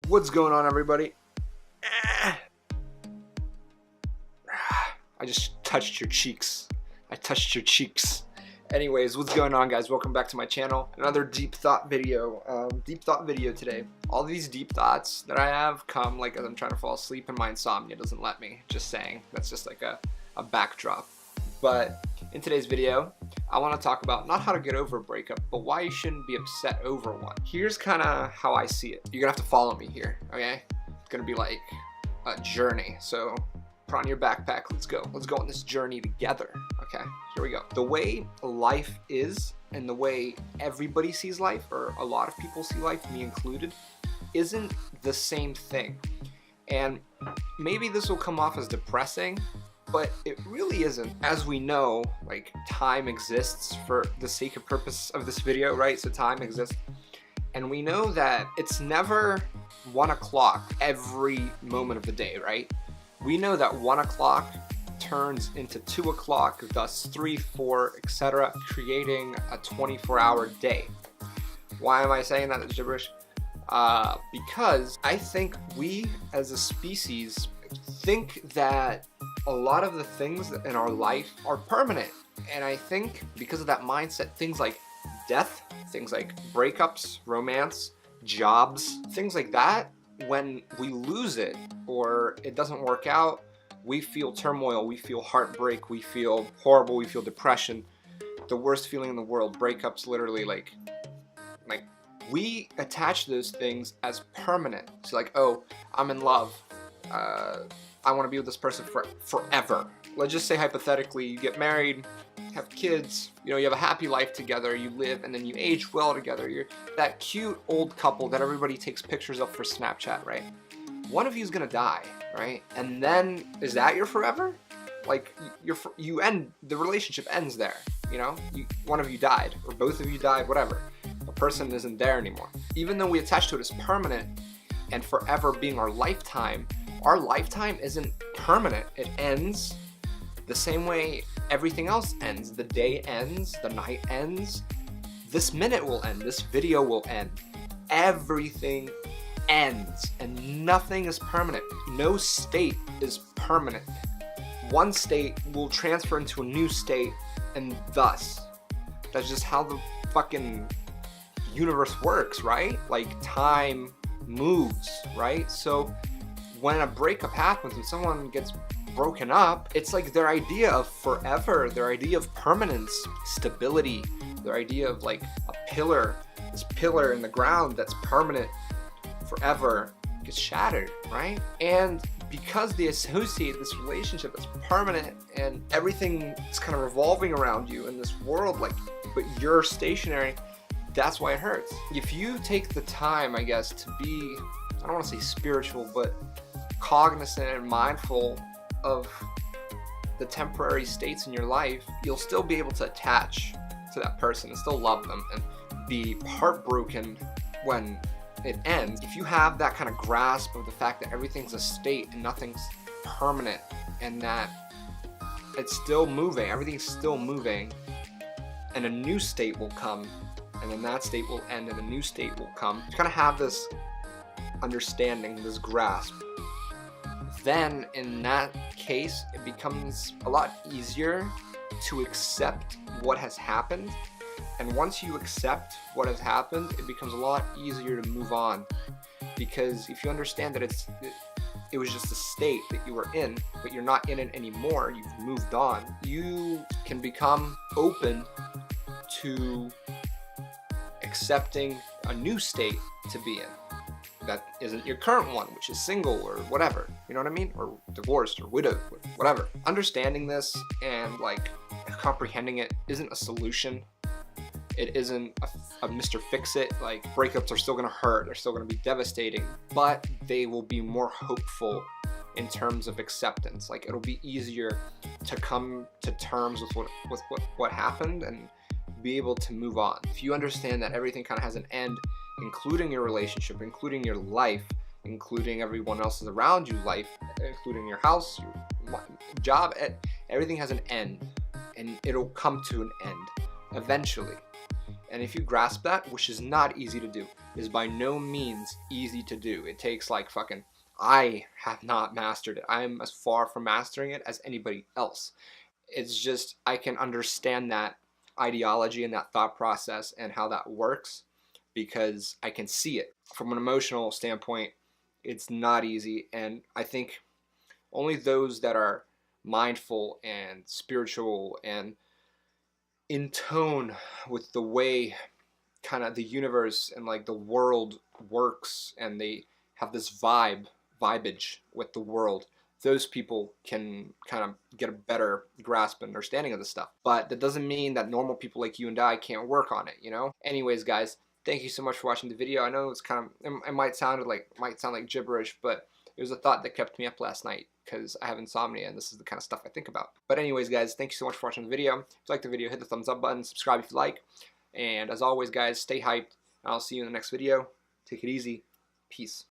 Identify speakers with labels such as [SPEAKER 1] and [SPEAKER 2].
[SPEAKER 1] What's going on, everybody? I just touched your cheeks. I touched your cheeks. Anyways, what's going on, guys? Welcome back to my channel. Another deep thought video. Today. All these deep thoughts that I have come like as I'm trying to fall asleep and my insomnia doesn't let me. Just saying. That's just like a backdrop. But in today's video, I want to talk about not how to get over a breakup, but why you shouldn't be upset over one. Here's kind of how I see it. You're gonna have to follow me here, okay? It's gonna be like a journey. So put on your backpack. Let's go. Let's go on this journey together. Okay, here we go. The way life is and the way everybody sees life, or a lot of people see life, me included, isn't the same thing. And maybe this will come off as depressing, but it really isn't. As we know, like, time exists for the sake of purpose of this video, right? So time exists. And we know that it's never 1 o'clock every moment of the day, right? We know that 1 o'clock turns into 2 o'clock, thus 3, 4, etc., creating a 24-hour day. Why am I saying that? It's gibberish. Because I think we as a species think that a lot of the things in our life are permanent. And I think because of that mindset, things like death, things like breakups, romance, jobs, things like that, when we lose it or it doesn't work out, we feel turmoil, we feel heartbreak, we feel horrible, we feel depression, the worst feeling in the world. Breakups, literally, like we attach those things as permanent. So like, oh, I'm in love, I want to be with this person forever. Let's just say hypothetically you get married, have kids, you have a happy life together, you live, and then you age well together. You're that cute old couple that everybody takes pictures of for Snapchat, right? One of you is gonna die, right? And then, is that your forever? Like, you end, the relationship ends there, one of you died, or both of you died, whatever. The person isn't there anymore. Even though we attach to it as permanent and forever being our lifetime isn't permanent. It ends the same way everything else ends. The day ends, the night ends, this minute will end, this video will end. Everything ends, and nothing is permanent. No state is permanent. One state will transfer into a new state, and thus, that's just how the fucking universe works, right? Like, time moves, right? So when a breakup happens, when someone gets broken up, it's like their idea of forever, their idea of permanence, stability, their idea of like a pillar, this pillar in the ground that's permanent forever, gets shattered, right? And because they associate this relationship as permanent and everything is kind of revolving around you in this world, like, but you're stationary, that's why it hurts. If you take the time, I guess, to be, I don't want to say spiritual, but cognizant and mindful of the temporary states in your life, you'll still be able to attach to that person and still love them and be heartbroken when it ends. If you have that kind of grasp of the fact that everything's a state and nothing's permanent and that it's still moving, everything's still moving, and a new state will come, and then that state will end and a new state will come. You kind of have this understanding, this grasp. Then in that case, it becomes a lot easier to accept what has happened. And once you accept what has happened, it becomes a lot easier to move on. Because if you understand that it was just a state that you were in, but you're not in it anymore, you've moved on, you can become open to accepting a new state to be in that isn't your current one, which is single or whatever, you know what I mean? Or divorced or widowed, whatever. Understanding this and like comprehending it isn't a solution. It isn't a Mr. Fix-It. Like, breakups are still gonna hurt, they're still gonna be devastating, but they will be more hopeful in terms of acceptance. Like, it'll be easier to come to terms with what happened and be able to move on. If you understand that everything kind of has an end, including your relationship, including your life, including everyone else's around you life, including your house, your job, everything has an end, and it'll come to an end eventually. And if you grasp that, which is not easy to do, is by no means easy to do. It takes like fucking, I have not mastered it. I'm as far from mastering it as anybody else. It's just, I can understand that ideology and that thought process and how that works because I can see it. From an emotional standpoint, it's not easy, and I think only those that are mindful and spiritual and in tone with the way kind of the universe and like the world works, and they have this vibage with the world, those people can kind of get a better grasp and understanding of this stuff. But that doesn't mean that normal people like you and I can't work on it, you know? Anyways, guys, thank you so much for watching the video. I know it's kind of, it might sound like gibberish, but it was a thought that kept me up last night because I have insomnia and this is the kind of stuff I think about. But anyways, guys, thank you so much for watching the video. If you like the video, hit the thumbs up button, subscribe if you like. And as always, guys, stay hyped. I'll see you in the next video. Take it easy. Peace.